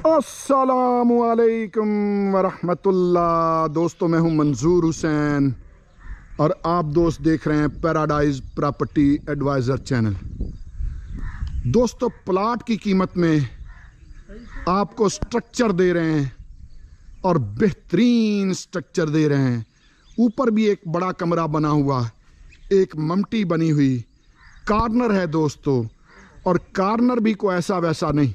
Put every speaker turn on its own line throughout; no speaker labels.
अस्सलामुअलैकुम वरहमतुल्लाह। दोस्तों, मैं हूं मंजूर हुसैन और आप दोस्त देख रहे हैं पैराडाइज प्रॉपर्टी एडवाइज़र चैनल। दोस्तों, प्लाट की कीमत में आपको स्ट्रक्चर दे रहे हैं और बेहतरीन स्ट्रक्चर दे रहे हैं। ऊपर भी एक बड़ा कमरा बना हुआ, एक ममटी बनी हुई, कॉर्नर है दोस्तों, और कॉर्नर भी कोई ऐसा वैसा नहीं,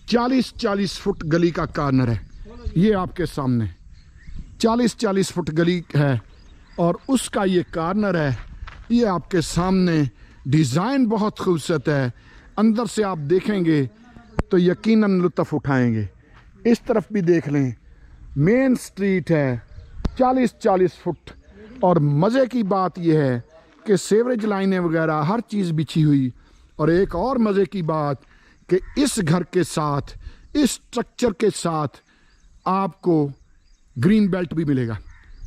40-40 फुट गली का कॉर्नर है। ये आपके सामने 40-40 फुट गली है और उसका ये कॉर्नर है। ये आपके सामने डिज़ाइन बहुत खूबसूरत है। अंदर से आप देखेंगे तो यकीनन लुत्फ़ उठाएंगे। इस तरफ भी देख लें, मेन स्ट्रीट है 40-40 फुट। और मज़े की बात यह है कि सीवरेज लाइनें वगैरह हर चीज़ बिछी हुई। और एक और मज़े की बात कि इस घर के साथ, इस स्ट्रक्चर के साथ आपको ग्रीन बेल्ट भी मिलेगा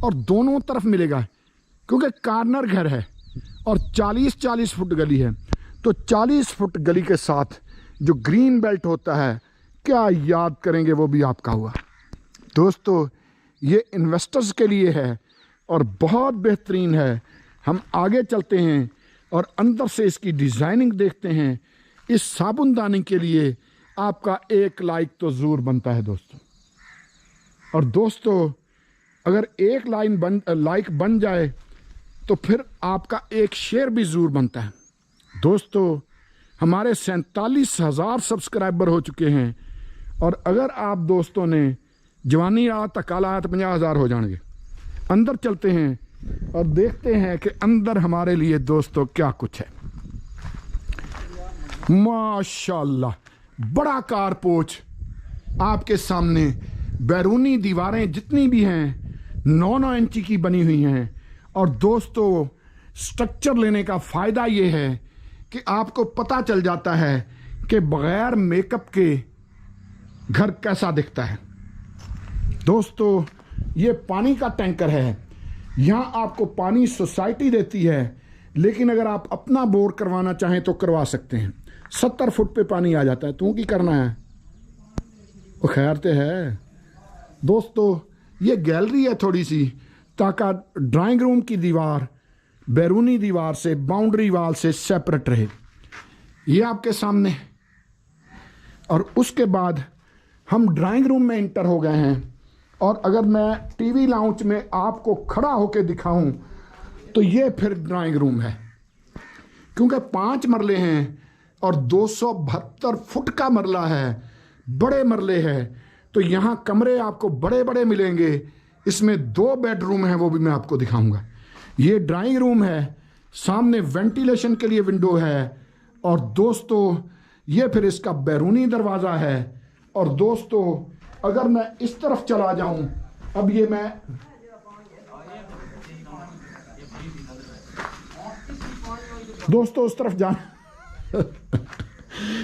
और दोनों तरफ मिलेगा, क्योंकि कॉर्नर घर है और 40-40 फुट गली है। तो 40 फुट गली के साथ जो ग्रीन बेल्ट होता है, क्या याद करेंगे, वो भी आपका हुआ। दोस्तों, ये इन्वेस्टर्स के लिए है और बहुत बेहतरीन है। हम आगे चलते हैं और अंदर से इसकी डिज़ाइनिंग देखते हैं। इस साबुनदानी के लिए आपका एक लाइक तो ज़रूर बनता है दोस्तों। और दोस्तों, अगर एक लाइक बन जाए तो फिर आपका एक शेयर भी ज़रूर बनता है। दोस्तों, हमारे 47,000 सब्सक्राइबर हो चुके हैं और अगर आप दोस्तों ने जवानी आ तक काला आया तो 50,000 हो जाएंगे। अंदर चलते हैं और देखते हैं कि अंदर हमारे लिए दोस्तों क्या कुछ है। माशाल्लाह, बड़ा कारपोच आपके सामने। बैरूनी दीवारें जितनी भी हैं 9-9 इंची की बनी हुई हैं। और दोस्तों, स्ट्रक्चर लेने का फ़ायदा ये है कि आपको पता चल जाता है कि बग़ैर मेकअप के घर कैसा दिखता है। दोस्तों, ये पानी का टैंकर है। यहाँ आपको पानी सोसाइटी देती है, लेकिन अगर आप अपना बोर करवाना चाहें तो करवा सकते हैं। 70 फुट पे पानी आ जाता है। तू की करना है वो खैर ते है। दोस्तों, ये गैलरी है थोड़ी सी, ताकि ड्राइंग रूम की दीवार बैरूनी दीवार से, बाउंड्री वाल से सेपरेट रहे। ये आपके सामने। और उसके बाद हम ड्राइंग रूम में इंटर हो गए हैं। और अगर मैं टीवी लाउंज में आपको खड़ा होकर दिखाऊं तो ये फिर ड्राइंग रूम है, क्योंकि 5 मरले हैं और 272 फुट का मरला है। बड़े मरले हैं तो यहाँ कमरे आपको बड़े बड़े मिलेंगे। इसमें 2 बेडरूम हैं, वो भी मैं आपको दिखाऊंगा। ये ड्राइंग रूम है, सामने वेंटिलेशन के लिए विंडो है। और दोस्तों, ये फिर इसका बैरूनी दरवाज़ा है। और दोस्तों, अगर मैं इस तरफ चला जाऊं, अब ये मैं दोस्तों उस तरफ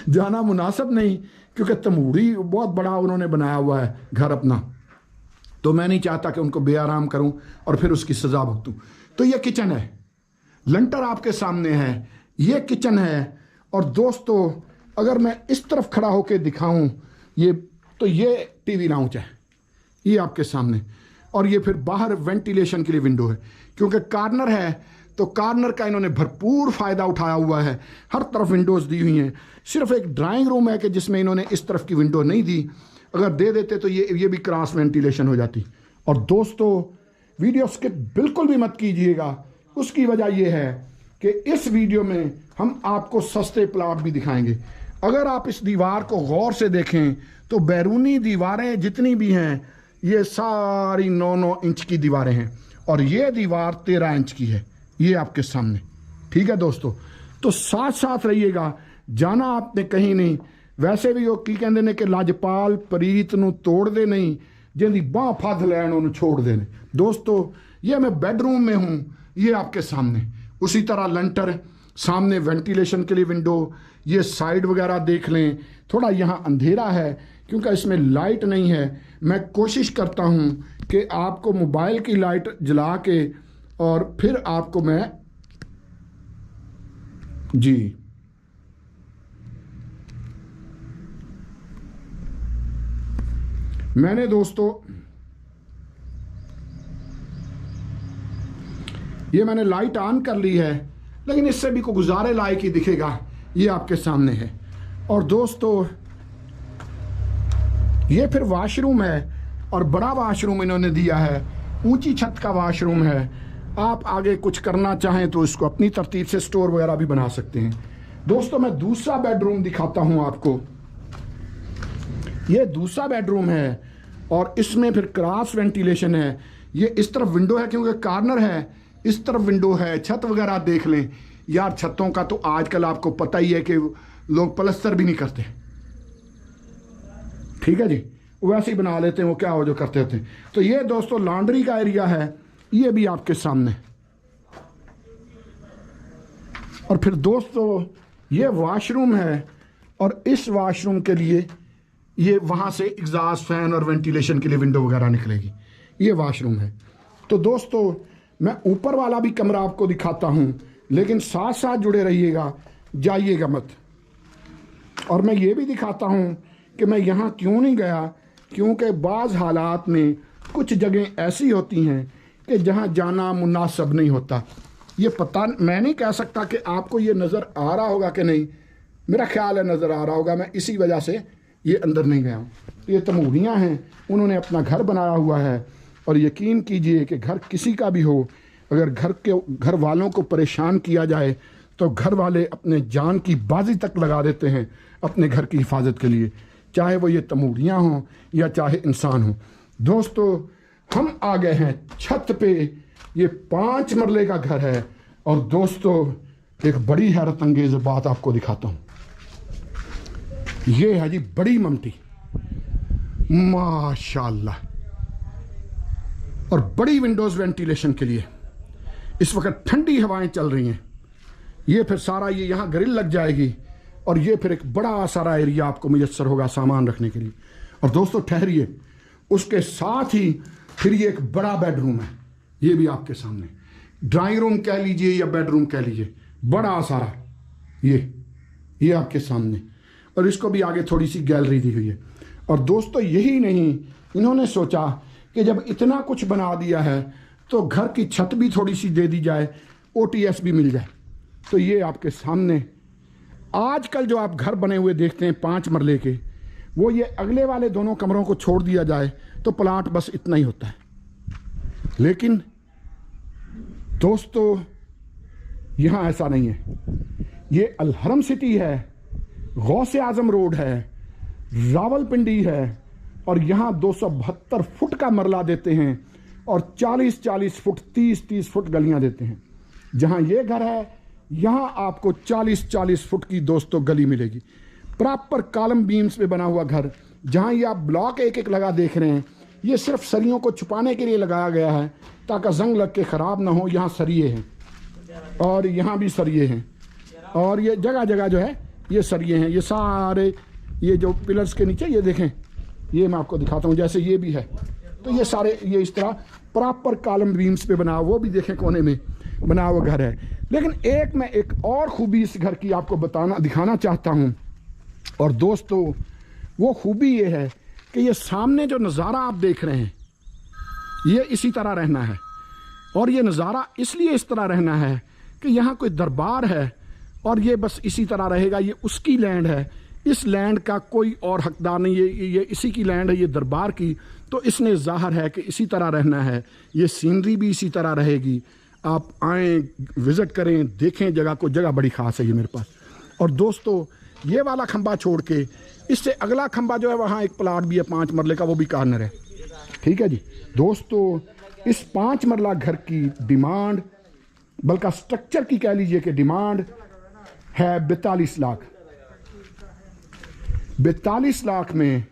जाना मुनासिब नहीं, क्योंकि तमूड़ी बहुत बड़ा उन्होंने बनाया हुआ है घर अपना, तो मैं नहीं चाहता कि उनको बेआराम करूं और फिर उसकी सज़ा भुगतूं। तो ये किचन है, लंटर आपके सामने है, ये किचन है। और दोस्तों, अगर मैं इस तरफ खड़ा होकर दिखाऊं तो ये टीवी लाउंज है, ये आपके सामने। और ये फिर बाहर वेंटिलेशन के लिए विंडो है, क्योंकि कॉर्नर है तो कॉर्नर का इन्होंने भरपूर फ़ायदा उठाया हुआ है। हर तरफ विंडोज़ दी हुई हैं। सिर्फ एक ड्राइंग रूम है कि जिसमें इन्होंने इस तरफ की विंडो नहीं दी। अगर दे देते तो ये भी क्रॉस वेंटिलेशन हो जाती। और दोस्तों, वीडियो स्किप बिल्कुल भी मत कीजिएगा। उसकी वजह यह है कि इस वीडियो में हम आपको सस्ते प्लाट भी दिखाएंगे। अगर आप इस दीवार को गौर से देखें तो बैरूनी दीवारें जितनी भी हैं, ये सारी 9-9 इंच की दीवारें हैं और ये दीवार 13 इंच की है। ये आपके सामने। ठीक है दोस्तों, तो साथ साथ रहिएगा, जाना आपने कहीं नहीं। वैसे भी वो की कहते ने कि लाजपाल प्रीत नूं तोड़ दे नहीं, जिंदी बांह फद लैन उन्हें छोड़ देने। दोस्तों, ये मैं बेडरूम में हूँ, ये आपके सामने। उसी तरह लंटर, सामने वेंटिलेशन के लिए विंडो, ये साइड वगैरह देख लें। थोड़ा यहाँ अंधेरा है क्योंकि इसमें लाइट नहीं है। मैं कोशिश करता हूँ कि आपको मोबाइल की लाइट जला के और फिर आपको मैं जी मैंने दोस्तों ये मैंने लाइट ऑन कर ली है, लेकिन इससे भी कोई गुजारे लायक ही दिखेगा। ये आपके सामने है। और दोस्तों ये फिर वॉशरूम है, और बड़ा वॉशरूम इन्होंने दिया है, ऊंची छत का वॉशरूम है। आप आगे कुछ करना चाहें तो इसको अपनी तरतीब से स्टोर वगैरह भी बना सकते हैं। दोस्तों मैं दूसरा बेडरूम दिखाता हूं आपको। ये दूसरा बेडरूम है और इसमें फिर क्रॉस वेंटिलेशन है। ये इस तरफ विंडो है क्योंकि कॉर्नर है, इस तरफ विंडो है। छत वगैरह देख लें यार, छतों का तो आजकल आपको पता ही है कि लोग प्लस्तर भी नहीं करते, ठीक है जी, वैसे ही बना लेते हैं, वो क्या हो जो करते होते हैं। तो ये दोस्तों लॉन्ड्री का एरिया है, ये भी आपके सामने। और फिर दोस्तों ये वॉशरूम है, और इस वॉशरूम के लिए ये वहाँ से एग्जॉस्ट फैन और वेंटिलेशन के लिए विंडो वगैरह निकलेगी। ये वॉशरूम है। तो दोस्तों मैं ऊपर वाला भी कमरा आपको दिखाता हूँ, लेकिन साथ साथ जुड़े रहिएगा, जाइएगा मत। और मैं ये भी दिखाता हूँ कि मैं यहाँ क्यों नहीं गया, क्योंकि बाज़ हालात में कुछ जगह ऐसी होती हैं कि जहाँ जाना मुनासिब नहीं होता। ये पता मैं नहीं कह सकता कि आपको ये नज़र आ रहा होगा कि नहीं, मेरा ख्याल है नज़र आ रहा होगा। मैं इसी वजह से ये अंदर नहीं गया हूँ। तो ये तमूरियाँ हैं, उन्होंने अपना घर बनाया हुआ है। और यकीन कीजिए कि घर किसी का भी हो, अगर घर वालों को परेशान किया जाए तो घर वाले अपने जान की बाजी तक लगा देते हैं अपने घर की हिफाजत के लिए, चाहे वो ये तमूरियाँ हों या चाहे इंसान हों। दोस्तों हम आ गए हैं छत पे। ये 5 मरले का घर है। और दोस्तों एक बड़ी हैरत अंगेज बात आपको दिखाता हूँ। ये है जी बड़ी ममटी, माशाल्लाह, और बड़ी विंडोज वेंटिलेशन के लिए। इस वक्त ठंडी हवाएं चल रही हैं। ये फिर सारा ये यहाँ ग्रिल लग जाएगी, और ये फिर एक बड़ा सारा एरिया आपको मुयस्सर होगा सामान रखने के लिए। और दोस्तों ठहरिए, उसके साथ ही फिर ये एक बड़ा बेडरूम है, ये भी आपके सामने। ड्राइंग रूम कह लीजिए या बेडरूम कह लीजिए, बड़ा सारा ये आपके सामने। और इसको भी आगे थोड़ी सी गैलरी दी हुई है। और दोस्तों यही नहीं, इन्होंने सोचा कि जब इतना कुछ बना दिया है तो घर की छत भी थोड़ी सी दे दी जाए, OTS भी मिल जाए। तो ये आपके सामने आजकल जो आप घर बने हुए देखते हैं 5 मरले के, वो ये अगले वाले दोनों कमरों को छोड़ दिया जाए तो प्लाट बस इतना ही होता है। लेकिन दोस्तों यहाँ ऐसा नहीं है। ये अलहरम सिटी है, गौसे आजम रोड है, रावलपिंडी है, और यहाँ 272 फुट का मरला देते हैं और 40-40 फुट 30-30 फुट गलियां देते हैं। जहाँ ये घर है यहाँ आपको 40-40 फुट की दोस्तों गली मिलेगी। प्रॉपर कॉलम बीम्स पे बना हुआ घर। जहाँ ये आप ब्लॉक एक एक लगा देख रहे हैं, ये सिर्फ सरियों को छुपाने के लिए लगाया गया है ताकि जंग लग के ख़राब ना हो। यहाँ सरिये हैं और यहाँ भी सरिये हैं, और ये जगह जगह जो है ये सरिये हैं। ये सारे ये जो पिलर्स के नीचे ये देखें, ये मैं आपको दिखाता हूँ, जैसे ये भी है। तो ये सारे ये इस तरह प्रॉपर कॉलम बीम्स पे बना, वो भी देखें कोने में बना हुआ घर है। लेकिन मैं एक और खूबी इस घर की आपको दिखाना चाहता हूँ। और दोस्तों वो खूबी ये है कि ये सामने जो नज़ारा आप देख रहे हैं ये इसी तरह रहना है। और ये नज़ारा इसलिए इस तरह रहना है कि यहाँ कोई दरबार है और ये बस इसी तरह रहेगा। ये उसकी लैंड है, इस लैंड का कोई और हकदार नहीं। ये इसी की लैंड है, ये दरबार की। तो इसने ज़ाहिर है कि इसी तरह रहना है। ये सीनरी भी इसी तरह रहेगी। आप आएँ, विज़िट करें, देखें जगह को। जगह बड़ी ख़ास है ये मेरे पास। और दोस्तों ये वाला खंबा छोड़ के इससे अगला खंबा जो है वहाँ एक प्लाट भी है 5 मरले का, वो भी कॉर्नर है। ठीक है जी दोस्तों, इस 5 मरला घर की डिमांड, बल्कि स्ट्रक्चर की कह लीजिए कि डिमांड है 42 लाख। 42 लाख में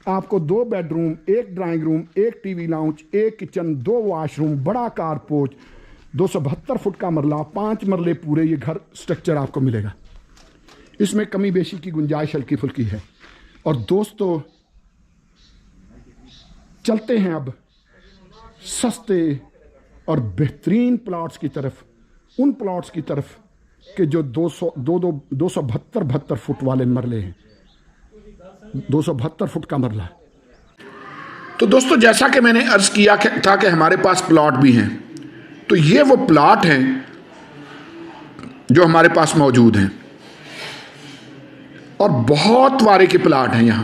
आपको 2 bedroom, 1 drawing room, 1 TV lounge, 1 kitchen, 2 washroom, बड़ा कारपोर्च, 272 फुट का मरला, 5 मरले पूरे ये घर स्ट्रक्चर आपको मिलेगा। इसमें कमी बेशी की गुंजाइश हल्की फुल्की है। और दोस्तों चलते हैं अब सस्ते और बेहतरीन प्लॉट्स की तरफ, उन प्लॉट्स की तरफ कि जो 272 फुट वाले मरले हैं। 272 फुट का मरला। तो दोस्तों, जैसा कि मैंने अर्ज किया था कि हमारे पास प्लॉट भी हैं, तो ये वो प्लॉट हैं जो हमारे पास मौजूद हैं और बहुत वारे के प्लॉट हैं यहां।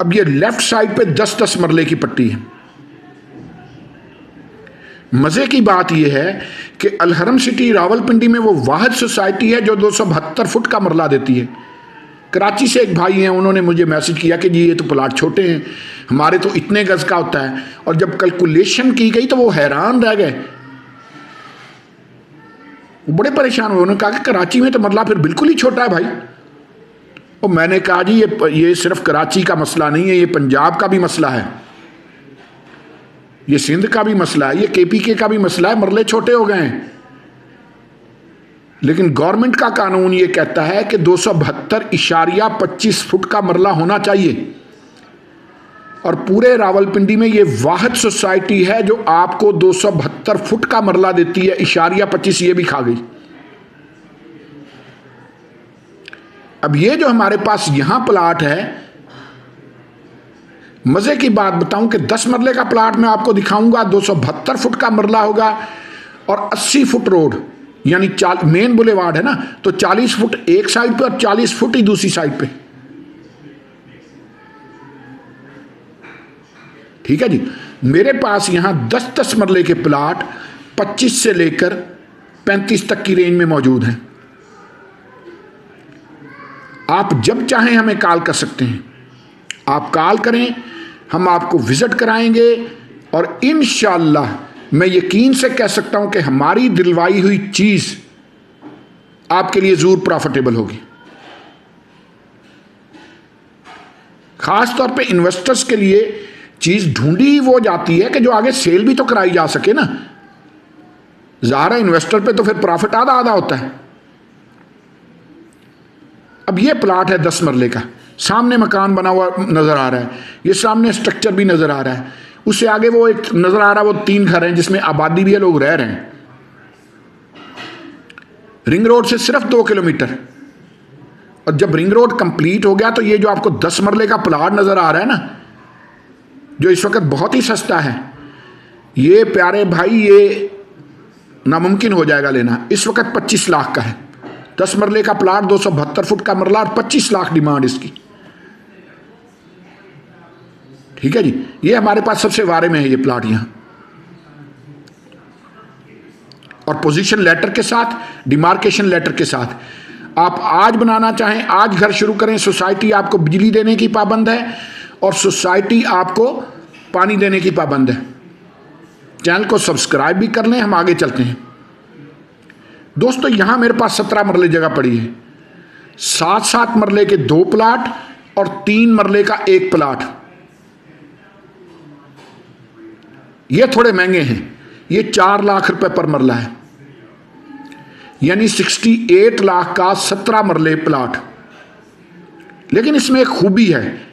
अब ये लेफ्ट साइड पे 10-10 मरले की पट्टी है। मजे की बात यह है कि अलहरम सिटी रावलपिंडी में वो वाहिद सोसाइटी है जो 272 फुट का मरला देती है। कराची से एक भाई हैं, उन्होंने मुझे मैसेज किया कि जी ये तो प्लाट छोटे हैं, हमारे तो इतने गज का होता है। और जब कैलकुलेशन की गई तो वो हैरान रह गए, वो बड़े परेशान हुए। उन्होंने कहा कि कराची में तो मरला फिर बिल्कुल ही छोटा है भाई। और मैंने कहा जी ये सिर्फ कराची का मसला नहीं है, ये पंजाब का भी मसला है, ये सिंध का भी मसला है, ये केपीके का भी मसला है, मरले छोटे हो गए हैं। लेकिन गवर्नमेंट का कानून ये कहता है कि 272.25 फुट का मरला होना चाहिए। और पूरे रावलपिंडी में ये वाहिद सोसाइटी है जो आपको 272 फुट का मरला देती है, इशारिया 25 ये भी खा गई। अब ये जो हमारे पास यहां प्लाट है, मजे की बात बताऊं कि 10 मरले का प्लाट मैं आपको दिखाऊंगा, 272 फुट का मरला होगा और 80 फुट रोड, यानी मेन बुलेवार्ड है ना, तो 40 फुट एक साइड पे और 40 फुट ही दूसरी साइड पे। ठीक है जी। मेरे पास यहां 10-10 मरले के प्लाट 25 से लेकर 35 तक की रेंज में मौजूद हैं। आप जब चाहें हमें कॉल कर सकते हैं, आप कॉल करें, हम आपको विजिट कराएंगे और इंशाअल्लाह मैं यकीन से कह सकता हूं कि हमारी दिलवाई हुई चीज आपके लिए जरूर प्रॉफिटेबल होगी। खास तौर पे इन्वेस्टर्स के लिए चीज ढूंढी वो जाती है कि जो आगे सेल भी तो कराई जा सके ना। ज़ाहिर इन्वेस्टर पे तो फिर प्रॉफिट आधा आधा होता है। अब ये प्लाट है 10 मरले का, सामने मकान बना हुआ नजर आ रहा है, ये सामने स्ट्रक्चर भी नजर आ रहा है, उससे आगे वो एक नजर आ रहा है, वो 3 घर हैं जिसमें आबादी भी है, लोग रह रहे हैं। रिंग रोड से सिर्फ 2 किलोमीटर। और जब रिंग रोड कंप्लीट हो गया तो ये जो आपको 10 मरले का प्लाट नजर आ रहा है ना, जो इस वक्त बहुत ही सस्ता है, ये प्यारे भाई ये नामुमकिन हो जाएगा लेना। इस वक्त 25 लाख का है 10 मरले का प्लाट, 272 फुट का मरला और 25 लाख डिमांड इसकी। ठीक है जी। ये हमारे पास सबसे वारे में है ये प्लाट यहां, और पोजीशन लेटर के साथ, डिमार्केशन लेटर के साथ। आप आज बनाना चाहें आज घर शुरू करें। सोसाइटी आपको बिजली देने की पाबंद है और सोसाइटी आपको पानी देने की पाबंद है। चैनल को सब्सक्राइब भी कर लें, हम आगे चलते हैं। दोस्तों, यहां मेरे पास 17 मरले जगह पड़ी है, 7-7 मरले के 2 प्लाट और 3 मरले का 1 प्लाट। ये थोड़े महंगे हैं, ये 4 लाख रुपए पर मरला है, यानी 68 लाख का 17 मरले प्लाट। लेकिन इसमें एक खूबी है,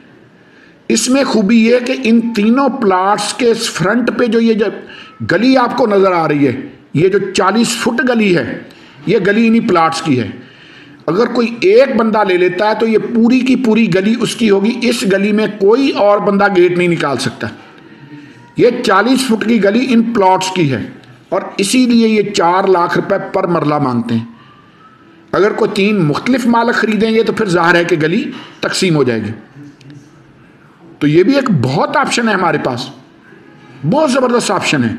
इसमें खूबी ये कि इन तीनों प्लाट्स के फ्रंट पे जो ये गली आपको नजर आ रही है, ये जो 40 फुट गली है, ये गली इन्हीं प्लाट्स की है। अगर कोई एक बंदा ले लेता है तो ये पूरी की पूरी गली उसकी होगी। इस गली में कोई और बंदा गेट नहीं निकाल सकता। ये 40 फुट की गली इन प्लॉट्स की है और इसीलिए ये 4 लाख रुपए पर मरला मांगते हैं। अगर कोई 3 मुख्तलिफ मालिक खरीदेंगे तो फिर जाहिर है कि गली तकसीम हो जाएगी। तो ये भी एक बहुत ऑप्शन है हमारे पास, बहुत ज़बरदस्त ऑप्शन है।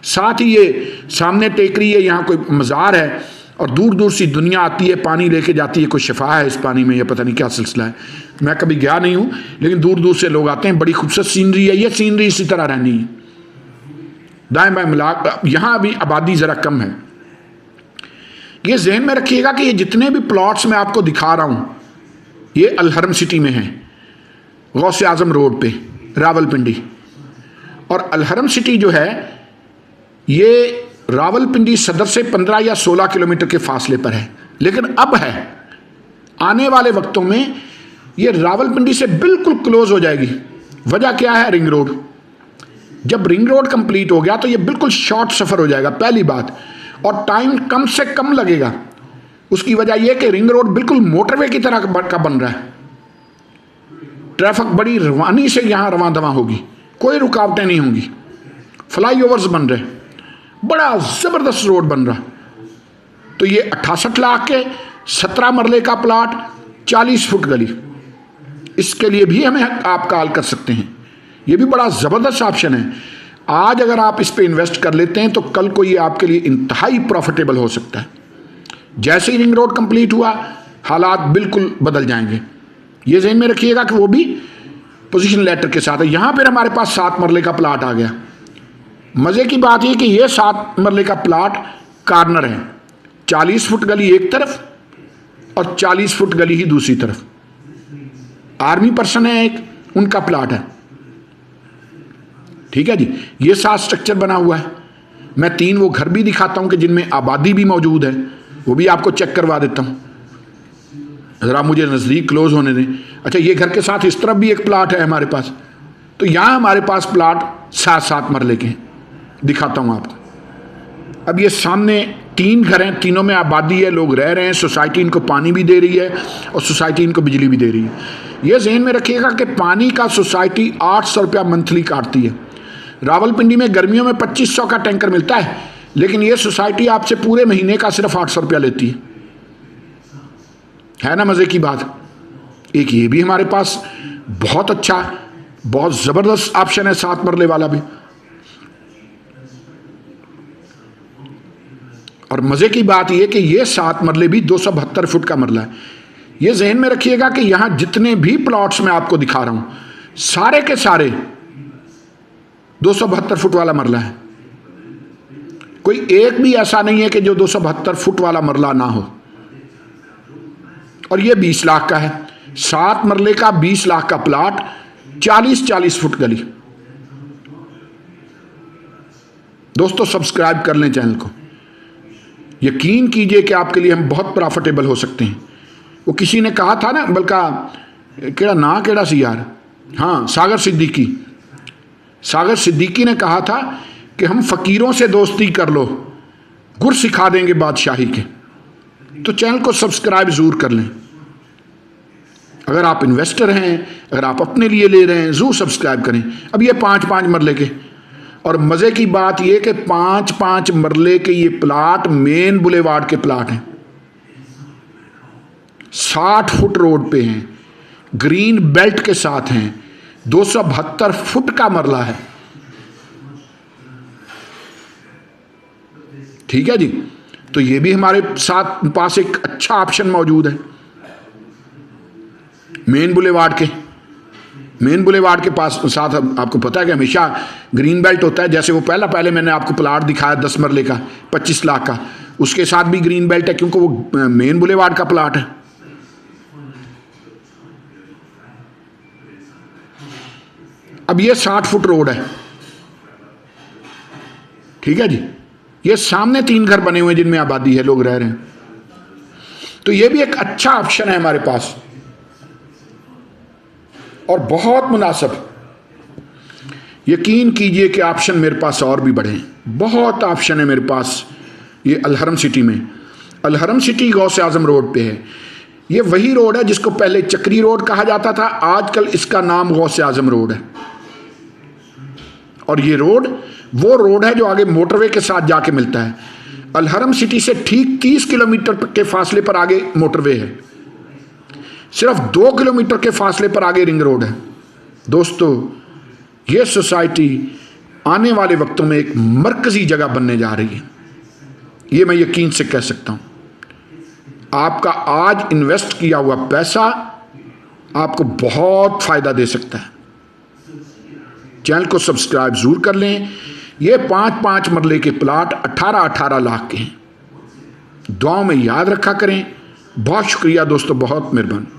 साथ ही ये सामने टेकरी है, यहाँ कोई मज़ार है और दूर दूर से दुनिया आती है, पानी लेके जाती है। कोई शिफा है इस पानी में, या पता नहीं क्या सिलसिला है, मैं कभी गया नहीं हूँ, लेकिन दूर दूर से लोग आते हैं। बड़ी खूबसूरत सीनरी है, ये सीनरी इसी तरह रहनी है। दाएं बाएं मिला, यहाँ अभी आबादी ज़रा कम है। ये जहन में रखिएगा कि ये जितने भी प्लॉट्स मैं आपको दिखा रहा हूँ, ये अलहरम सिटी में हैं, गौसे आजम रोड पे रावलपिंडी। और अलहरम सिटी जो है ये रावलपिंडी सदर से 15 या 16 किलोमीटर के फासले पर है। लेकिन अब है, आने वाले वक्तों में ये रावलपिंडी से बिल्कुल क्लोज हो जाएगी। वजह क्या है? Ring road. जब रिंग रोड कंप्लीट हो गया तो ये बिल्कुल शॉर्ट सफ़र हो जाएगा, पहली बात, और टाइम कम से कम लगेगा। उसकी वजह यह कि रिंग रोड बिल्कुल मोटरवे की तरह का बन रहा है। ट्रैफिक बड़ी रवानी से यहाँ रवां दवां होगी, कोई रुकावटें नहीं होंगी। फ्लाईओवर्स बन रहे, बड़ा ज़बरदस्त रोड बन रहा। तो ये 68 लाख के 17 मरले का प्लाट, 40 फुट गली, इसके लिए भी हमें आप कॉल कर सकते हैं। ये भी बड़ा ज़बरदस्त ऑप्शन है। आज अगर आप इस पे इन्वेस्ट कर लेते हैं तो कल को ये आपके लिए इंतहाई प्रॉफिटेबल हो सकता है। जैसे ही रिंग रोड कंप्लीट हुआ, हालात बिल्कुल बदल जाएंगे। ये ज़हन में रखिएगा कि वो भी पोजीशन लेटर के साथ है। यहाँ पर हमारे पास 7 मरले का प्लाट आ गया। मज़े की बात यह कि ये 7 मरले का प्लाट कॉर्नर है, 40 फुट गली एक तरफ और 40 फुट गली ही दूसरी तरफ। आर्मी पर्सन है एक, उनका प्लाट है। ठीक है जी। ये 7 स्ट्रक्चर बना हुआ है। मैं 3 वो घर भी दिखाता हूं कि जिनमें आबादी भी मौजूद है, वो भी आपको चेक करवा देता हूं। ज़रा मुझे नज़दीक क्लोज होने दें। अच्छा, ये घर के साथ इस तरफ भी एक प्लाट है हमारे पास। तो यहाँ हमारे पास प्लाट 7-7 मरले के हैं, दिखाता हूँ आपको। अब ये सामने 3 घर हैं, तीनों में आबादी है, लोग रह रहे हैं। सोसाइटी इनको पानी भी दे रही है और सोसाइटी इनको बिजली भी दे रही है। ये ज़हन में रखिएगा कि पानी का सोसाइटी 800 रुपया मंथली काटती है। रावलपिंडी में गर्मियों में 2500 का टैंकर मिलता है, लेकिन ये सोसाइटी आपसे पूरे महीने का सिर्फ 800 रुपया लेती है ना मज़े की बात। एक ये भी हमारे पास बहुत अच्छा, बहुत ज़बरदस्त ऑप्शन है 7 मरले वाला भी। और मज़े की बात यह कि ये 7 मरले भी 272 फुट का मरला है। ये जहन में रखिएगा कि यहां जितने भी प्लॉट्स मैं आपको दिखा रहा हूं, सारे के सारे 272 फुट वाला मरला है। कोई एक भी ऐसा नहीं है कि जो 272 फुट वाला मरला ना हो। और ये 20 लाख का है, 7 मरले का 20 लाख का प्लाट, 40-40 फुट गली। दोस्तों सब्सक्राइब कर लें चैनल को। यकीन कीजिए कि आपके लिए हम बहुत प्रॉफिटेबल हो सकते हैं। वो किसी ने कहा था ना, बल्कि केड़ा सी यार, हाँ, सागर सिद्दीकी ने कहा था कि हम फ़कीरों से दोस्ती कर लो, गुर सिखा देंगे बादशाही के। तो चैनल को सब्सक्राइब ज़रूर कर लें। अगर आप इन्वेस्टर हैं, अगर आप अपने लिए ले रहे हैं, ज़रूर सब्सक्राइब करें। अब ये 5-5 मरले के, और मज़े की बात यह कि 5-5 मरले के ये प्लाट मेन बुलेवार्ड के प्लाट हैं, 60 फुट रोड पे हैं, ग्रीन बेल्ट के साथ हैं, 272 फुट का मरला है। ठीक है जी। तो ये भी हमारे साथ पास एक अच्छा ऑप्शन मौजूद है मेन बुलेवार्ड के पास साथ। आपको पता है कि हमेशा ग्रीन बेल्ट होता है। जैसे वो पहले मैंने आपको प्लाट दिखाया 10 मरले का 25 लाख का, उसके साथ भी ग्रीन बेल्ट है क्योंकि वो मेन बुलेवार्ड का प्लाट है। अब ये 60 फुट रोड है। ठीक है जी। ये सामने 3 घर बने हुए हैं जिनमें आबादी है, लोग रह रहे हैं। तो ये भी एक अच्छा ऑप्शन है हमारे पास और बहुत मुनासिब। यकीन कीजिए कि ऑप्शन मेरे पास और भी बढ़े हैं, बहुत ऑप्शन है मेरे पास। ये अलहरम सिटी में, अलहरम सिटी गौसे आजम रोड पे है। ये वही रोड है जिसको पहले चक्री रोड कहा जाता था, आजकल इसका नाम गौसे आजम रोड है। और ये रोड वो रोड है जो आगे मोटरवे के साथ जाके मिलता है। अलहरम सिटी से ठीक 30 किलोमीटर के फासले पर आगे मोटरवे है, सिर्फ 2 किलोमीटर के फासले पर आगे रिंग रोड है। दोस्तों ये सोसाइटी आने वाले वक्तों में एक मरकजी जगह बनने जा रही है, ये मैं यकीन से कह सकता हूं। आपका आज इन्वेस्ट किया हुआ पैसा आपको बहुत फायदा दे सकता है। चैनल को सब्सक्राइब जरूर कर लें। ये 5-5 मरले के प्लाट 18-18 लाख के हैं। दुआओं में याद रखा करें। बहुत शुक्रिया दोस्तों, बहुत मेहरबानी।